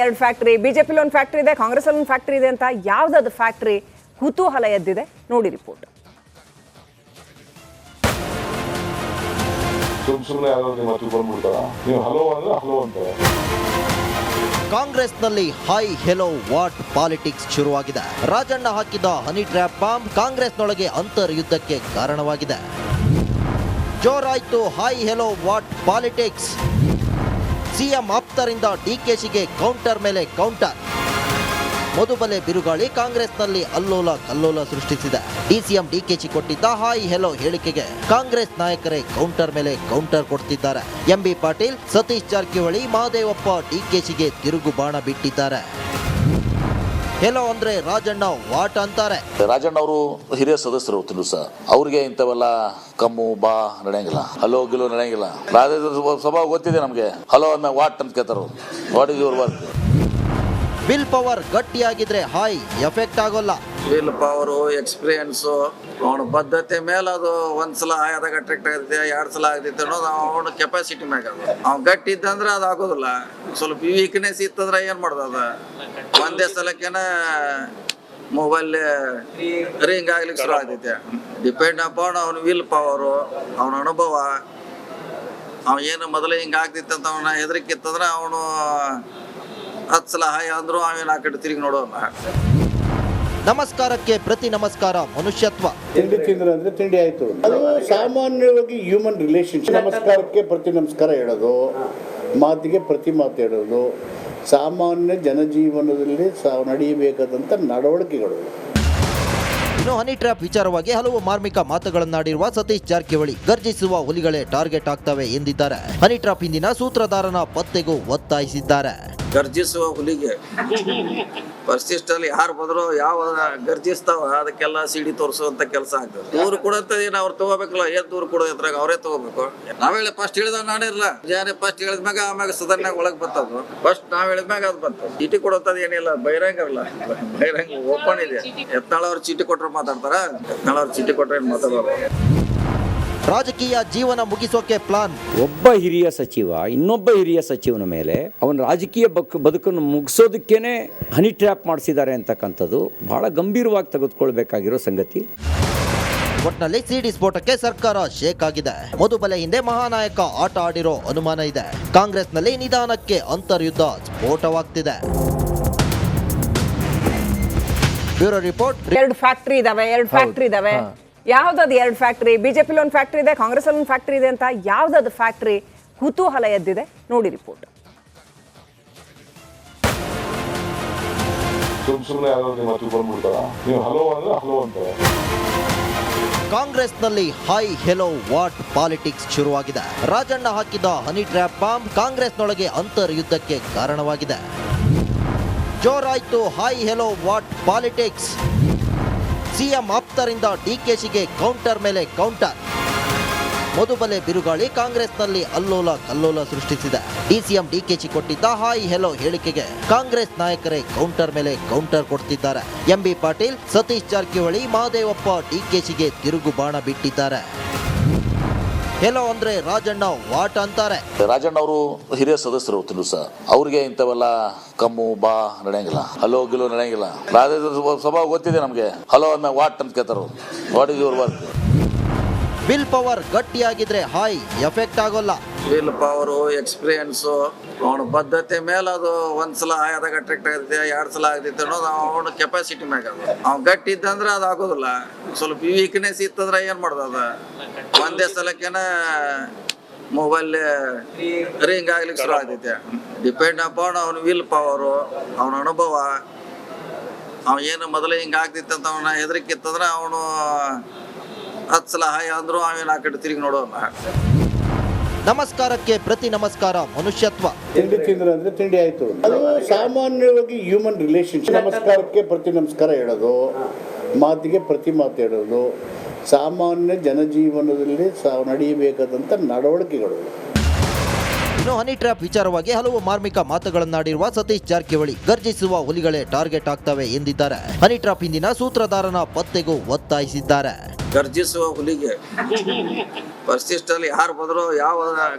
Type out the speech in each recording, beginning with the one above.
ಎರಡು factory, BJP ಒಂದು factory ಇದೆ, ಕಾಂಗ್ರೆಸ್ ಒಂದು ಫ್ಯಾಕ್ಟ್ರಿ ಇದೆ ಅಂತ ಯಾವ್ದಾದ್ರು ಫ್ಯಾಕ್ಟ್ರಿ ಕುತೂಹಲ ಎದ್ದಿದೆ ನೋಡಿ ರಿಪೋರ್ಟ್. ಕಾಂಗ್ರೆಸ್ನಲ್ಲಿ ಹೈ ಹೆಲೋ ವಾಟ್ ಪಾಲಿಟಿಕ್ಸ್ ಶುರುವಾಗಿದೆ. ರಾಜಣ್ಣ ಹಾಕಿದ ಹನಿ ಟ್ರ್ಯಾಪ್ ಬಾಂಬ್ ಕಾಂಗ್ರೆಸ್ನೊಳಗೆ ಅಂತರ್ಯುದ್ಧಕ್ಕೆ ಕಾರಣವಾಗಿದೆ. ಜೋರಾಯ್ತು hi hello what politics. CM ಆಪ್ತರಿಂದ ಡಿಕೆಶಿಗೆ ಕೌಂಟರ್ ಮೇಲೆ ಕೌಂಟರ್. ಮಧುಬಲೆ ಬಿರುಗಾಳಿ ಕಾಂಗ್ರೆಸ್ನಲ್ಲಿ ಅಲ್ಲೋಲ ಕಲ್ಲೋಲ ಸೃಷ್ಟಿಸಿದೆ. ಡಿಸಿಎಂ ಡಿಕೆಶಿ ಕೊಟ್ಟಿದ್ದ ಹಾಯ್ ಹೆಲೋ ಹೇಳಿಕೆಗೆ ಕಾಂಗ್ರೆಸ್ ನಾಯಕರೇ ಕೌಂಟರ್ ಮೇಲೆ ಕೌಂಟರ್ ಕೊಡ್ತಿದ್ದಾರೆ. ಎಂಬಿ ಪಾಟೀಲ್, ಸತೀಶ್ ಜಾರಕಿಹೊಳಿ, ಮಹದೇವಪ್ಪ ಡಿಕೆಶಿಗೆ ತಿರುಗು ಬಾಣ ಬಿಟ್ಟಿದ್ದಾರೆ. ಹೆಲೋ ಅಂದ್ರೆ ರಾಜಣ್ಣ ವಾಟ್ ಅಂತಾರೆ. ರಾಜಣ್ಣ ಅವರು ಹಿರಿಯ ಸದಸ್ಯರು ದಿವಸ ಅವ್ರಿಗೆ ಇಂಥವೆಲ್ಲ ಕಮ್ಮು ಬಾ ನಡೆಯಂಗಿಲ್ಲ, ಹಲೋ ಗಿಲೋ ನಡೆಯಂಗಿಲ್ಲ. ಸಭಾ ಗೊತ್ತಿದೆ ನಮ್ಗೆ, ಹಲೋ ಅಂದ ವಾಟ್ ಅಂತ ಕೇಳ್ತಾರ. What is your work? Will power ಗಟ್ಟಿಯಾಗಿದ್ರೆ ಹಾಯ್ ಎಫೆಕ್ಟ್ ಆಗೋಲ್ಲ. ವಿಲ್ ಪವರು, ಎಕ್ಸ್ಪೀರಿಯನ್ಸು, ಅವನ ಬದ್ಧತೆ ಮೇಲೆ ಅದು ಒಂದ್ಸಲ ಆದಾಗ ಅಟ್ರಾಕ್ಟ್ ಆಗುತ್ತೆ, 2 ಸಲ ಆಗೈತೆ ಅನ್ನೋದು ಅವನ ಕೆಪಾಸಿಟಿ ಮ್ಯಾಗ. ಅವ್ನು ಗಟ್ಟಿ ಇದ್ದಂದ್ರೆ ಅದು ಆಗೋದಿಲ್ಲ. ಸ್ವಲ್ಪ ವೀಕ್ನೆಸ್ ಇತ್ತಂದ್ರೆ ಏನು ಮಾಡೋದು, ಅದು ಒಂದೇ ಸಲಕ್ಕೇನ ಮೊಬೈಲ್ ರಿಂಗ್ ಆಗ್ಲಿಕ್ಕೆ ಶುರು ಆಗ್ತೈತೆ. ಡಿಪೆಂಡ್ ಅಪಾನ್ ಅವನ ವಿಲ್ ಪವರು, ಅವನ ಅನುಭವ. ಏನು ಮೊದಲೇ ಹಿಂಗೆ ಆಗ್ತಿತ್ತು ಅಂತ ಅವನ ಹೆದರಿಕಿತ್ತಂದ್ರೆ ಅವನು 10 ಸಲ ಹಾಯ್ ಅಂದ್ರು ಅವನ ಆ ಕಡೆ ತಿರುಗಿ ನೋಡೋಲ್ಲ. ನಮಸ್ಕಾರಕ್ಕೆ ಪ್ರತಿ ನಮಸ್ಕಾರ ಮನುಷ್ಯತ್ವ. ತಿಂಡಿ ತಿಂದ್ರೆ ಅಂದ್ರೆ ತಿಂಡಿ ಆಯ್ತು, ಅದು ಸಾಮಾನ್ಯವಾಗಿ ಹ್ಯೂಮನ್ ರಿಲೇಶನ್ಶಿಪ್. ನಮಸ್ಕಾರಕ್ಕೆ ಪ್ರತಿ ನಮಸ್ಕಾರ ಹೇಳೋದು, ಮಾತಿಗೆ ಪ್ರತಿ ಮಾತು ಹೇಳೋದು ಸಾಮಾನ್ಯ ಜನಜೀವನದಲ್ಲಿ ನಡೆಯಬೇಕಾದಂಥ ನಡವಳಿಕೆಗಳು. ಇನ್ನು ಹನಿ ಟ್ರ್ಯಾಪ್ ವಿಚಾರವಾಗಿ ಹಲವು ಮಾರ್ಮಿಕ ಮಾತುಗಳನ್ನಾಡಿರುವ ಸತೀಶ್ ಜಾರಕಿಹೊಳಿ ಗರ್ಜಿಸುವ ಹುಲಿಗಳೇ ಟಾರ್ಗೆಟ್ ಆಗ್ತವೆ ಎಂದಿದ್ದಾರೆ. ಹನಿ ಟ್ರ್ಯಾಪ್ ಹಿಂದಿನ ಸೂತ್ರಧಾರನ ಪತ್ತೆಗೂ ಒತ್ತಾಯಿಸಿದ್ದಾರೆ. ಗರ್ಜಿಸುವ ಹುಲಿಗೆ ಪರಿಶಿಷ್ಟಲ್ಲಿ ಯಾರು ಬಂದ್ರು ಯಾವ ಗರ್ಜಿಸ್ತಾವ ಅದಕ್ಕೆಲ್ಲ ಸಿಡಿ ತೋರಿಸುವಂತ ಕೆಲಸ ಆಗ್ತದೆ. ದೂರ ಕೊಡಂತ ಏನು ಅವ್ರು ತಗೋಬೇಕಲ್ಲ, ಏನ್ ದೂರ ಕೊಡೋದ್ರಾಗ ಅವರೇ ತಗೋಬೇಕು. ನಾವೇಳಿ ಫಸ್ಟ್ ಹೇಳಿದಾಗ ನಾನಿರಲ್ಲ, ಜಾರಿ ಫಸ್ಟ್ ಹೇಳಿದ್ಮ್ಯಾಗ ಆಮ್ಯಾಗ ಸದನ್ಯಾಗ ಒಳಗೆ ಬರ್ತದ. ಫಸ್ಟ್ ನಾವ್ ಹೇಳಿದ್ಮ್ಯಾಗ ಅದು ಬಂತು. ಚೀಟಿ ಕೊಡೋಂಥದ್ದು ಏನಿಲ್ಲ, ಬಹಿರಂಗ ಇರಲ್ಲ, ಬಹಿರಂಗ ಓಪನ್ ಇದೆ. ಯತ್ನಾಳ್ ಅವ್ರು ಚೀಟಿ ಕೊಟ್ರೆ ಮಾತಾಡ್ತಾರ, ಯತ್ನಾಳ್ ಅವ್ರು ಚೀಟಿ ಕೊಟ್ರೆ ಏನು ಮಾತಾಡೋರು. ರಾಜಕೀಯ ಜೀವನ ಮುಗಿಸೋಕೆ ಪ್ಲಾನ್. ಒಬ್ಬ ಹಿರಿಯ ಸಚಿವ ಇನ್ನೊಬ್ಬ ಹಿರಿಯ ಸಚಿವನ ಮೇಲೆ ಅವನ ರಾಜಕೀಯ ಬದುಕನ್ನು ಮುಗಿಸೋದಕ್ಕೇನೆ ಹನಿ ಟ್ರ್ಯಾಪ್ ಮಾಡಿಸಿದ್ದಾರೆ ಅಂತಕ್ಕಂಥದ್ದು ಬಹಳ ಗಂಭೀರವಾಗಿ ತೆಗೆದುಕೊಳ್ಬೇಕಾಗಿರೋ ಸಂಗತಿ. ಒಟ್ನಲ್ಲಿ ಸಿಡಿ ಸ್ಫೋಟಕ್ಕೆ ಸರ್ಕಾರ ಶೇಕ್ ಆಗಿದೆ. ಮಧುಬಲೆ ಹಿಂದೆ ಮಹಾನಾಯಕ ಆಟ ಆಡಿರೋ ಅನುಮಾನ ಇದೆ. ಕಾಂಗ್ರೆಸ್ನಲ್ಲಿ ನಿಧಾನಕ್ಕೆ ಅಂತರ್ಯುದ್ಧ ಸ್ಫೋಟವಾಗ್ತಿದೆ. Bureau report. ಎರಡು ಫ್ಯಾಕ್ಟ್ರಿ ಇದಾವೆ. ಯಾವ್ದಾದ್ರು ಎರಡು ಫ್ಯಾಕ್ಟ್ರಿ, ಬಿಜೆಪಿ ಒಂದು ಫ್ಯಾಕ್ಟ್ರಿ ಇದೆ, ಕಾಂಗ್ರೆಸ್ ಒಂದು ಫ್ಯಾಕ್ಟ್ರಿ ಇದೆ ಅಂತ ಯಾವ್ದಾದ್ರು ಫ್ಯಾಕ್ಟ್ರಿ ಕುತೂಹಲ ಎದ್ದಿದೆ ನೋಡಿ ರಿಪೋರ್ಟ್. ಕಾಂಗ್ರೆಸ್ನಲ್ಲಿ ಹೈ ಹೆಲೋ ವಾಟ್ ಪಾಲಿಟಿಕ್ಸ್ ಶುರುವಾಗಿದೆ. ರಾಜಣ್ಣ ಹಾಕಿದ ಹನಿ ಟ್ರ್ಯಾಪ್ ಬಾಂಬ್ ಕಾಂಗ್ರೆಸ್ನೊಳಗೆ ಅಂತರ್ಯುದ್ಧಕ್ಕೆ ಕಾರಣವಾಗಿದೆ. ಜೋರಾಯ್ತು hi hello what politics. CM ಆಪ್ತರಿಂದ ಡಿಕೆಶಿಗೆ ಕೌಂಟರ್ ಮೇಲೆ ಕೌಂಟರ್. ಮಧುಬಲೆ ಬಿರುಗಾಳಿ ಕಾಂಗ್ರೆಸ್ನಲ್ಲಿ ಅಲ್ಲೋಲ ಕಲ್ಲೋಲ ಸೃಷ್ಟಿಸಿದೆ. ಡಿಸಿಎಂ ಡಿಕೆಶಿ ಕೊಟ್ಟಿದ್ದ ಹಾಯ್ ಹೆಲೋ ಹೇಳಿಕೆಗೆ ಕಾಂಗ್ರೆಸ್ ನಾಯಕರೇ ಕೌಂಟರ್ ಮೇಲೆ ಕೌಂಟರ್ ಕೊಡ್ತಿದ್ದಾರೆ. ಎಂಬಿ ಪಾಟೀಲ್, ಸತೀಶ್ ಜಾರಕಿಹೊಳಿ, ಮಹದೇವಪ್ಪ ಡಿಕೆಶಿಗೆ ತಿರುಗು ಬಾಣ ಬಿಟ್ಟಿದ್ದಾರೆ. ಹೆಲೋ ಅಂದ್ರೆ ರಾಜಣ್ಣ ವಾಟ್ ಅಂತಾರೆ. ರಾಜಣ್ಣ ಅವರು ಹಿರಿಯ ಸದಸ್ಯರು ದಿವಸ ಅವ್ರಿಗೆ ಇಂಥವೆಲ್ಲ ಕಮ್ಮು ಬಾ ನಡೆಯಂಗಿಲ್ಲ, ಹಲೋ ಗಿಲೋ ನಡೆಯಂಗಿಲ್ಲ. ಸಭಾ ಗೊತ್ತಿದೆ ನಮ್ಗೆ, ಹಲೋ ಅಂದ ವಾಟ್ ಅಂತ ಕೇಳ್ತಾರ. What is your work? Will power ಗಟ್ಟಿಯಾಗಿದ್ರೆ ಹಾಯ್ ಎಫೆಕ್ಟ್ ಆಗೋಲ್ಲ. ವಿಲ್ ಪವರು, ಎಕ್ಸ್ಪೀರಿಯನ್ಸು, ಅವನ ಬದ್ಧತೆ ಮೇಲೆ ಅದು ಒಂದ್ಸಲ ಆದಾಗ ಅಟ್ರಾಕ್ಟ್ ಆಗುತ್ತೆ, 2 ಸಲ ಆಗೈತೆ ಅನ್ನೋದು ಅವನ ಕೆಪಾಸಿಟಿ ಮ್ಯಾಗ. ಅವ್ನು ಗಟ್ಟಿ ಇದ್ದಂದ್ರೆ ಅದು ಆಗೋದಿಲ್ಲ. ಸ್ವಲ್ಪ ವೀಕ್ನೆಸ್ ಇತ್ತಂದ್ರೆ ಏನು ಮಾಡೋದು, ಅದು ಒಂದೇ ಸಲಕ್ಕೇನ ಮೊಬೈಲ್ ರಿಂಗ್ ಆಗ್ಲಿಕ್ಕೆ ಶುರು ಆಗ್ತೈತೆ. ಡಿಪೆಂಡ್ ಅಪಾನ್ ಅವನ ವಿಲ್ ಪವರು, ಅವನ ಅನುಭವ. ಏನು ಮೊದಲೇ ಹಿಂಗೆ ಆಗ್ತಿತ್ತು ಅಂತ ಅವನ ಹೆದರಿಕಿತ್ತಂದ್ರೆ ಅವನು 10 ಸಲ ಹಾಯ್ ಅಂದ್ರು ಅವನ ಆ ಕಡೆ ತಿರುಗಿ ನೋಡೋಲ್ಲ. ನಮಸ್ಕಾರಕ್ಕೆ ಪ್ರತಿ ನಮಸ್ಕಾರ ಮನುಷ್ಯತ್ವ. ತಿಂಡಿ ತಿಂದ್ರೆ ಅಂದ್ರೆ ತಿಂಡಿ ಆಯ್ತು, ಅದು ಸಾಮಾನ್ಯವಾಗಿ ಹ್ಯೂಮನ್ ರಿಲೇಶನ್ಶಿಪ್. ನಮಸ್ಕಾರಕ್ಕೆ ಪ್ರತಿ ನಮಸ್ಕಾರ ಹೇಳೋದು, ಮಾತಿಗೆ ಪ್ರತಿ ಮಾತು ಹೇಳೋದು ಸಾಮಾನ್ಯ ಜನಜೀವನದಲ್ಲಿ ನಡೆಯಬೇಕಾದಂಥ ನಡವಳಿಕೆಗಳು. ಇನ್ನು ಹನಿ ಟ್ರ್ಯಾಪ್ ವಿಚಾರವಾಗಿ ಹಲವು ಮಾರ್ಮಿಕ ಮಾತುಗಳನ್ನಾಡಿರುವ ಸತೀಶ್ ಜಾರಕಿಹೊಳಿ ಗರ್ಜಿಸುವ ಹುಲಿಗಳೇ ಟಾರ್ಗೆಟ್ ಆಗ್ತವೆ ಎಂದಿದ್ದಾರೆ. ಹನಿ ಟ್ರ್ಯಾಪ್ ಹಿಂದಿನ ಸೂತ್ರಧಾರನ ಪತ್ತೆಗೂ ಒತ್ತಾಯಿಸಿದ್ದಾರೆ. ಗರ್ಜಿಸುವ ಹುಲಿಗೆ ಪರಿಶಿಷ್ಟಲ್ಲಿ ಯಾರು ಬಂದ್ರು ಯಾವ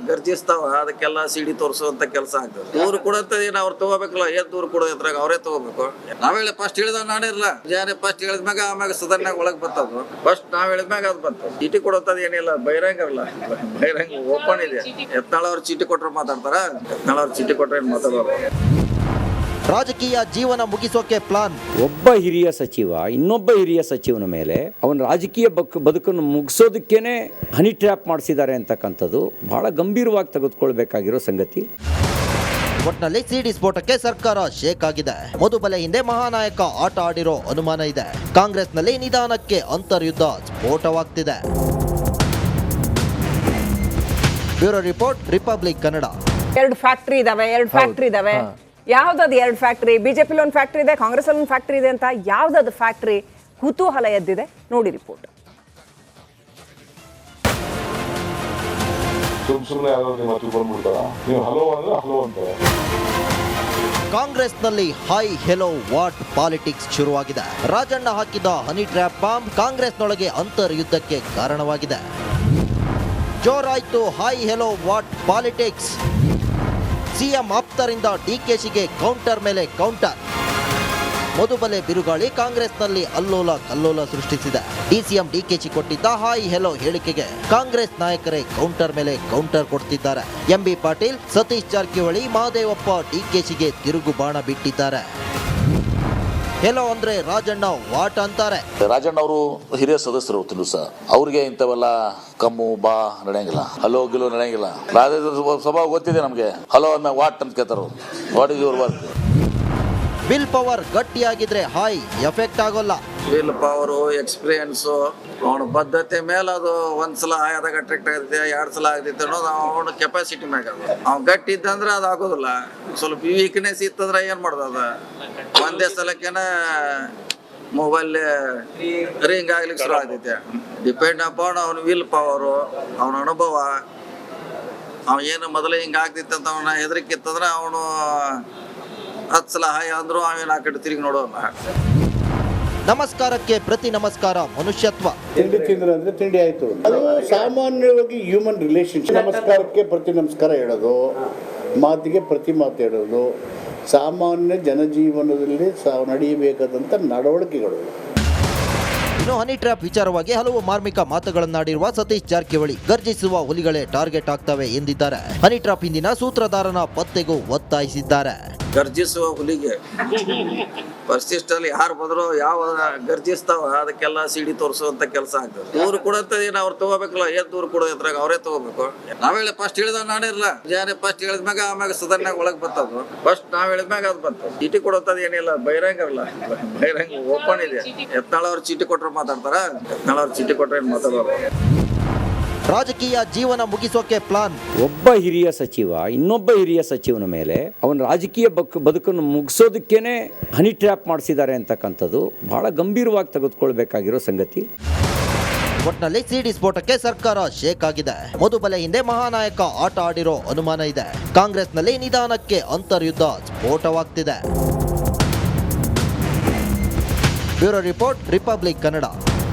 ಗರ್ಜಿಸ್ತಾವ ಅದಕ್ಕೆಲ್ಲ ಸಿಡಿ ತೋರಿಸುವಂತ ಕೆಲಸ ಆಗ್ತದೆ. ದೂರ ಕೊಡಂತ ಏನ್ ಅವ್ರು ತಗೋಬೇಕಲ್ಲ, ಏನ್ ದೂರ ಕೊಡೋದ್ರಾಗ ಅವರೇ ತಗೋಬೇಕು. ನಾವ್ ಹೇಳಿ ಫಸ್ಟ್ ಹೇಳಿದಾಗ ನಾನಿರಲ್ಲ, ಜಾರಿ ಫಸ್ಟ್ ಹೇಳಿದ್ಮ್ಯಾಗ ಆಮ್ಯಾಗ ಸದನ್ಯಾಗ ಒಳಗ್ ಬರ್ತದ. ಫಸ್ಟ್ ನಾವ್ ಹೇಳಿದ್ಮ್ಯಾಗ ಅದ್ ಬಂತು. ಚೀಟಿ ಕೊಡೋಂತದ್ ಏನಿಲ್ಲ, ಬಹಿರಂಗ ಇರಲ್ಲ, ಬಹಿರಂಗ ಓಪನ್ ಇದೆ. ಯತ್ನಾಳ್ ಅವ್ರು ಚೀಟಿ ಕೊಟ್ರೆ ಮಾತಾಡ್ತಾರ, ಯತ್ನಾಳ್ ಅವ್ರು ಚೀಟಿ ಕೊಟ್ರೆ ಏನ್ ಮಾತಾಡೋರು. ರಾಜಕೀಯ ಜೀವನ ಮುಗಿಸೋಕೆ ಪ್ಲಾನ್. ಒಬ್ಬ ಹಿರಿಯ ಸಚಿವ ಇನ್ನೊಬ್ಬ ಹಿರಿಯ ಸಚಿವನ ಮೇಲೆ ಅವನ ರಾಜಕೀಯ ಬದುಕನ್ನು ಮುಗಿಸೋದಕ್ಕೇನೆ ಹನಿ ಟ್ರ್ಯಾಪ್ ಮಾಡಿಸಿದ್ದಾರೆ ಅಂತಕ್ಕಂಥದ್ದು ಬಹಳ ಗಂಭೀರವಾಗಿ ತೆಗೆದುಕೊಳ್ಬೇಕಾಗಿರೋ ಸಂಗತಿ. ಒಟ್ನಲ್ಲಿ ಸಿಡಿ ಸ್ಫೋಟಕ್ಕೆ ಸರ್ಕಾರ ಶೇಕ್ ಆಗಿದೆ. ಮಧುಬಲೆ ಹಿಂದೆ ಮಹಾನಾಯಕ ಆಟ ಆಡಿರೋ ಅನುಮಾನ ಇದೆ. ಕಾಂಗ್ರೆಸ್ನಲ್ಲಿ ನಿಧಾನಕ್ಕೆ ಅಂತರ್ಯುದ್ಧ ಸ್ಫೋಟವಾಗ್ತಿದೆ. Bureau report, Republic Kannada. ಎರಡು ಫ್ಯಾಕ್ಟ್ರಿ ಇದಾವೆ. ಯಾವ್ದದು ಎರಡು ಫ್ಯಾಕ್ಟ್ರಿ? ಬಿಜೆಪಿ ಒಂದು ಫ್ಯಾಕ್ಟ್ರಿ ಇದೆ, ಕಾಂಗ್ರೆಸ್ ಒಂದು ಫ್ಯಾಕ್ಟ್ರಿ ಇದೆ ಅಂತ ಯಾವ್ದದು ಫ್ಯಾಕ್ಟ್ರಿ? ಕುತೂಹಲ ಎದ್ದಿದೆ, ನೋಡಿ ರಿಪೋರ್ಟ್. ಕಾಂಗ್ರೆಸ್ನಲ್ಲಿ ಹೈ ಹೆಲೋ ವಾಟ್ ಪಾಲಿಟಿಕ್ಸ್ ಶುರುವಾಗಿದೆ. ರಾಜಣ್ಣ ಹಾಕಿದ ಹನಿ ಟ್ರ್ಯಾಪ್ ಬಾಂಬ್ ಕಾಂಗ್ರೆಸ್ನೊಳಗೆ ಅಂತರ್ಯುದ್ಧಕ್ಕೆ ಕಾರಣವಾಗಿದೆ. ಜೋರಾಯ್ತು hi hello what politics. CM ಆಪ್ತರಿಂದ ಡಿಕೆಶಿಗೆ ಕೌಂಟರ್ ಮೇಲೆ ಕೌಂಟರ್. ಮಧುಬಲೆ ಬಿರುಗಾಳಿ ಕಾಂಗ್ರೆಸ್ನಲ್ಲಿ ಅಲ್ಲೋಲ ಕಲ್ಲೋಲ ಸೃಷ್ಟಿಸಿದೆ. ಡಿಸಿಎಂ ಡಿಕೆಶಿ ಕೊಟ್ಟಿದ್ದ ಹಾಯ್ ಹೆಲೋ ಹೇಳಿಕೆಗೆ ಕಾಂಗ್ರೆಸ್ ನಾಯಕರೇ ಕೌಂಟರ್ ಮೇಲೆ ಕೌಂಟರ್ ಕೊಡ್ತಿದ್ದಾರೆ. ಎಂಬಿ ಪಾಟೀಲ್, ಸತೀಶ್ ಜಾರಕಿಹೊಳಿ, ಮಹದೇವಪ್ಪ ಡಿಕೆಶಿಗೆ ತಿರುಗು ಬಾಣ ಬಿಟ್ಟಿದ್ದಾರೆ. ಹೆಲೋ ಅಂದ್ರೆ ರಾಜಣ್ಣ ವಾಟ್ ಅಂತಾರೆ. ರಾಜಣ್ಣ ಅವರು ಹಿರಿಯ ಸದಸ್ಯರು ಅವತ್ತಿನ ಸಹ, ಅವ್ರಿಗೆ ಇಂಥವೆಲ್ಲ ಕಮ್ಮು ಬಾ ನಡೆಯಂಗಿಲ್ಲ, ಹಲೋ ಗಿಲೋ ನಡೆಯಂಗಿಲ್ಲ. ಸಭಾ ಗೊತ್ತಿದೆ ನಮ್ಗೆ, ಹಲೋ ಅಂದ ವಾಟ್ ಅಂತ ಕೇಳ್ತಾರ. What is your work? Will power ಗಟ್ಟಿಯಾಗಿದ್ರೆ ಹಾಯ್ ಎಫೆಕ್ಟ್ ಆಗೋಲ್ಲ. ವಿಲ್ ಪವರು, ಎಕ್ಸ್ಪೀರಿಯನ್ಸು, ಅವನ ಬದ್ಧತೆ ಮೇಲೆ ಅದು ಒಂದ್ಸಲ ಆಯದಾಗ ಅಟ್ರಾಕ್ಟ್ ಆಗುತ್ತೆ, 2 ಸಲ ಆಗದಿತ್ತು ಅನ್ನೋದು ಅವನ ಕೆಪಾಸಿಟಿ ಮ್ಯಾಗ. ಅವ್ನು ಗಟ್ಟಿ ಇದ್ದಂದ್ರೆ ಅದು ಆಗೋದಿಲ್ಲ. ಸ್ವಲ್ಪ ವೀಕ್ನೆಸ್ ಇತ್ತಂದ್ರೆ ಏನ್ ಮಾಡೋದು, ಅದ ಒಂದೇ ಸಲಕ್ಕೇನ ಮೊಬೈಲ್ ರಿಂಗ್ ಆಗ್ಲಿಕ್ಕೆ ಶುರು ಆಗ್ತೈತೆ. ಡಿಪೆಂಡ್ ಅಪಾನ್ ಅವನ ವಿಲ್ ಪವರು, ಅವನ ಅನುಭವ. ಅವ ಏನು ಮೊದಲೇ ಹಿಂಗೆ ಆಗ್ತಿತ್ತು ಅಂತ ಅವನ ಹೆದರಿಕಿತ್ತಂದ್ರೆ ಅವನು 10 ಸಲ ಹಾಯ್ ಅಂದ್ರು ಅವೇನು ಆ ಕಡೆ ತಿರುಗಿ ನೋಡೋಲ್ಲ. ನಮಸ್ಕಾರಕ್ಕೆ ಪ್ರತಿ ನಮಸ್ಕಾರ ಮನುಷ್ಯತ್ವ. ತಿಂಡಿ ತಿಂದ್ರೆ ತಿಂಡಿ ಆಯ್ತು. ಅದು ಸಾಮಾನ್ಯವಾಗಿ ಹ್ಯೂಮನ್ ರಿಲೇಶನ್ಶಿಪ್. ನಮಸ್ಕಾರಕ್ಕೆ ಪ್ರತಿ ನಮಸ್ಕಾರ ಹೇಳೋದು, ಮಾತಿಗೆ ಪ್ರತಿ ಮಾತು ಹೇಳೋದು ಸಾಮಾನ್ಯ ಜನಜೀವನದಲ್ಲಿ ನಡೆಯಬೇಕಾದಂಥ ನಡವಳಿಕೆಗಳು. ಇನ್ನು ಹನಿ ಟ್ರ್ಯಾಪ್ ವಿಚಾರವಾಗಿ ಹಲವು ಮಾರ್ಮಿಕ ಮಾತುಗಳನ್ನಾಡಿರುವ ಸತೀಶ್ ಜಾರಕಿಹೊಳಿ, ಗರ್ಜಿಸುವ ಹುಲಿಗಳೇ ಟಾರ್ಗೆಟ್ ಆಗ್ತವೆ ಎಂದಿದ್ದಾರೆ. ಹನಿ ಟ್ರ್ಯಾಪ್ ಹಿಂದಿನ ಸೂತ್ರಧಾರನ ಪತ್ತೆಗೂ ಒತ್ತಾಯಿಸಿದ್ದಾರೆ. ಗರ್ಜಿಸುವ ಹುಲಿಗೆ ಪರಿಶಿಷ್ಟಲ್ಲಿ ಯಾರು ಬಂದ್ರು ಯಾವ ಗರ್ಜಿಸ್ತಾವ ಅದಕ್ಕೆಲ್ಲ ಸಿಡಿ ತೋರಿಸುವಂತ ಕೆಲಸ ಆಗ್ತದೆ. ದೂರ ಕೊಡಂತ ಏನ್ ಅವ್ರು ತಗೋಬೇಕಲ್ಲ, ಏನ್ ದೂರ ಕೊಡೋದ್ರಾಗ ಅವರೇ ತಗೋಬೇಕು. ನಾವ್ ಹೇಳಿ ಫಸ್ಟ್ ಹೇಳಿದಾಗ ನಾನಿರಲ್ಲ, ಜಾರಿ ಫಸ್ಟ್ ಹೇಳಿದ್ಮ್ಯಾಗ ಆಮ್ಯಾಗ ಸದನ್ಯಾಗ ಒಳಗ್ ಬರ್ತದ. ಫಸ್ಟ್ ನಾವ್ ಹೇಳಿದ್ಮ್ಯಾಗ ಅದ್ ಬಂತು. ಚೀಟಿ ಕೊಡೋಂತದ್ ಏನಿಲ್ಲ, ಬಹಿರಂಗ ಇರಲ್ಲ, ಬಹಿರಂಗ ಓಪನ್ ಇದೆ. ಯತ್ನಾಳ್ ಅವ್ರು ಚೀಟಿ ಕೊಟ್ರೆ ಮಾತಾಡ್ತಾರ, ಯತ್ನಾಳ್ ಅವ್ರು ಚೀಟಿ ಕೊಟ್ರೆ ಏನ್ ಮಾತಾಡೋರು. ರಾಜಕೀಯ ಜೀವನ ಮುಗಿಸೋಕೆ ಪ್ಲಾನ್. ಒಬ್ಬ ಹಿರಿಯ ಸಚಿವ ಇನ್ನೊಬ್ಬ ಹಿರಿಯ ಸಚಿವನ ಮೇಲೆ ಅವನ ರಾಜಕೀಯ ಬದುಕನ್ನು ಮುಗಿಸೋದಕ್ಕೇನೆ ಹನಿ ಟ್ರ್ಯಾಪ್ ಮಾಡಿಸಿದ್ದಾರೆ ಅಂತಕ್ಕಂಥದ್ದು ಬಹಳ ಗಂಭೀರವಾಗಿ ತೆಗೆದುಕೊಳ್ಬೇಕಾಗಿರೋ ಸಂಗತಿ. ಒಟ್ನಲ್ಲಿ ಸಿಡಿ ಸ್ಫೋಟಕ್ಕೆ ಸರ್ಕಾರ ಶೇಕ್ ಆಗಿದೆ. ಮಧುಬಲೆ ಹಿಂದೆ ಮಹಾನಾಯಕ ಆಟ ಆಡಿರೋ ಅನುಮಾನ ಇದೆ. ಕಾಂಗ್ರೆಸ್ನಲ್ಲಿ ನಿಧಾನಕ್ಕೆ ಅಂತರ್ಯುದ್ಧ ಸ್ಫೋಟವಾಗ್ತಿದೆ. Bureau report, Republic Kannada.